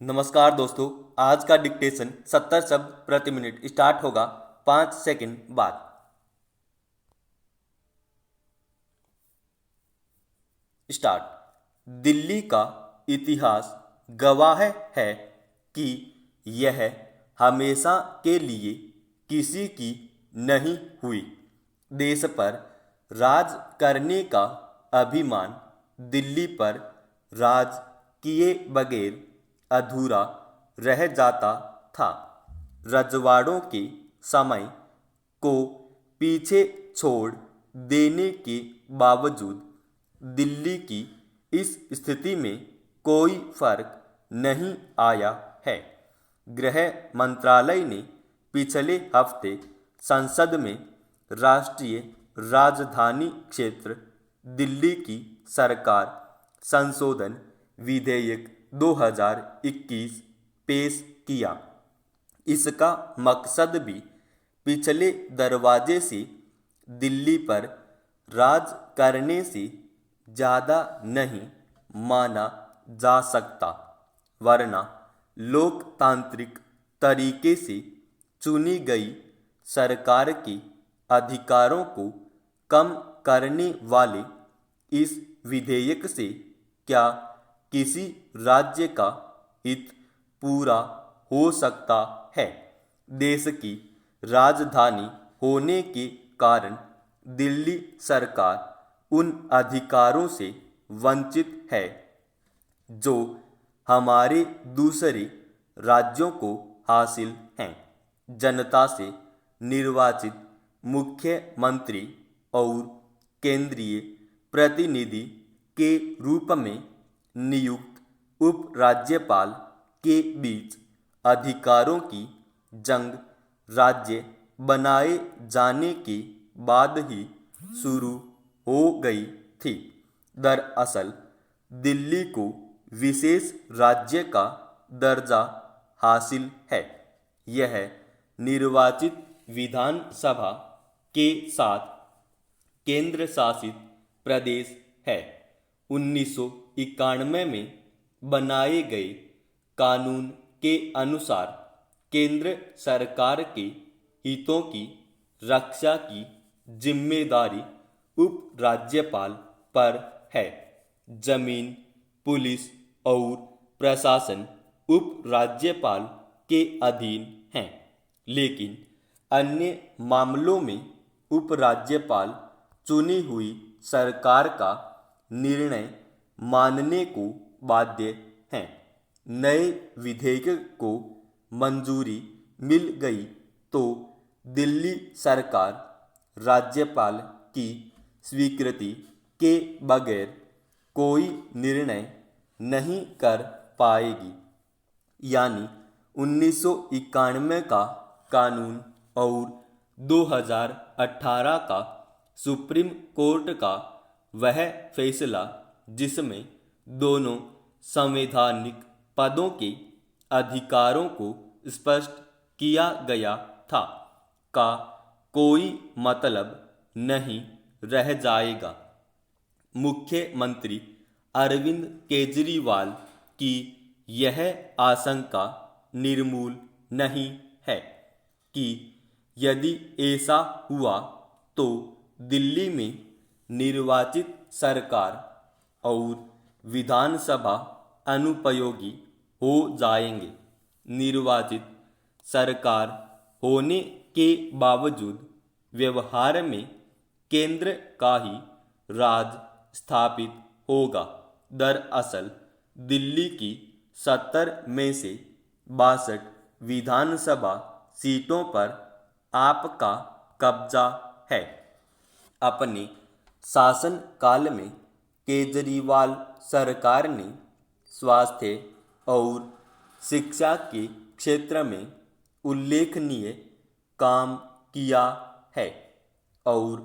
नमस्कार दोस्तों। आज का डिक्टेशन 70 शब्द प्रति मिनट स्टार्ट होगा 5 सेकंड बाद। स्टार्ट। दिल्ली का इतिहास गवाह है कि यह हमेशा के लिए किसी की नहीं हुई। देश पर राज करने का अभिमान दिल्ली पर राज किए बगैर अधूरा रह जाता था। रजवाड़ों के समय को पीछे छोड़ देने के बावजूद दिल्ली की इस स्थिति में कोई फर्क नहीं आया है। गृह मंत्रालय ने पिछले हफ्ते संसद में राष्ट्रीय राजधानी क्षेत्र दिल्ली की सरकार संशोधन विधेयक 2021 पेश किया। इसका मकसद भी पिछले दरवाजे से दिल्ली पर राज करने से ज़्यादा नहीं माना जा सकता, वरना लोकतांत्रिक तरीके से चुनी गई सरकार के अधिकारों को कम करने वाले इस विधेयक से क्या किसी राज्य का हित पूरा हो सकता है। देश की राजधानी होने के कारण दिल्ली सरकार उन अधिकारों से वंचित है जो हमारे दूसरे राज्यों को हासिल हैं। जनता से निर्वाचित मुख्यमंत्री और केंद्रीय प्रतिनिधि के रूप में नियुक्त उपराज्यपाल के बीच अधिकारों की जंग राज्य बनाए जाने के बाद ही शुरू हो गई थी। दरअसल दिल्ली को विशेष राज्य का दर्जा हासिल है। यह निर्वाचित विधानसभा के साथ केंद्र शासित प्रदेश है। 1991 में बनाए गए कानून के अनुसार केंद्र सरकार के हितों की रक्षा की जिम्मेदारी उपराज्यपाल पर है। जमीन, पुलिस और प्रशासन उपराज्यपाल के अधीन हैं, लेकिन अन्य मामलों में उपराज्यपाल चुनी हुई सरकार का निर्णय मानने को बाध्य हैं। नए विधेयक को मंजूरी मिल गई तो दिल्ली सरकार राज्यपाल की स्वीकृति के बगैर कोई निर्णय नहीं कर पाएगी। यानी 1991 का कानून और 2018 का सुप्रीम कोर्ट का वह फैसला जिसमें दोनों संवैधानिक पदों के अधिकारों को स्पष्ट किया गया था, का कोई मतलब नहीं रह जाएगा। मुख्यमंत्री अरविंद केजरीवाल की यह आशंका निर्मूल नहीं है कि यदि ऐसा हुआ तो दिल्ली में निर्वाचित सरकार और विधानसभा अनुपयोगी हो जाएंगे। निर्वाचित सरकार होने के बावजूद व्यवहार में केंद्र का ही राज स्थापित होगा। दरअसल दिल्ली की 70 में से 62 विधानसभा सीटों पर आपका कब्जा है। अपने शासनकाल में केजरीवाल सरकार ने स्वास्थ्य और शिक्षा के क्षेत्र में उल्लेखनीय काम किया है और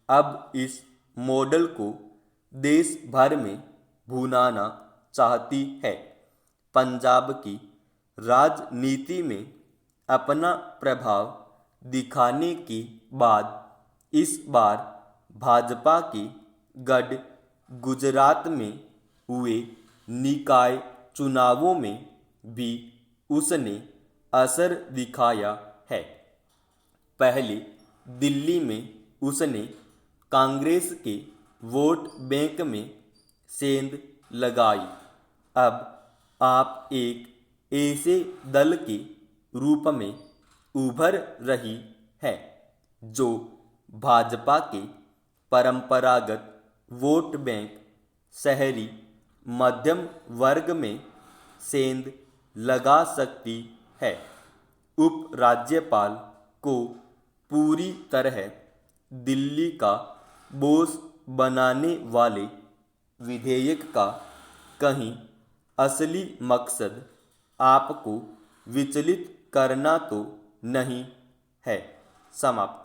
अब इस मॉडल को देश भर में भुनाना चाहती है। पंजाब की राजनीति में अपना प्रभाव दिखाने के बाद इस बार भाजपा के गढ़ गुजरात में हुए निकाय चुनावों में भी उसने असर दिखाया है। पहले दिल्ली में उसने कांग्रेस के वोट बैंक में सेंध लगाई। अब आप एक ऐसे दल के रूप में उभर रही है जो भाजपा के परंपरागत वोट बैंक शहरी मध्यम वर्ग में सेंध लगा सकती है। उपराज्यपाल को पूरी तरह दिल्ली का बॉस बनाने वाले विधेयक का कहीं असली मकसद आपको विचलित करना तो नहीं है। समाप्त।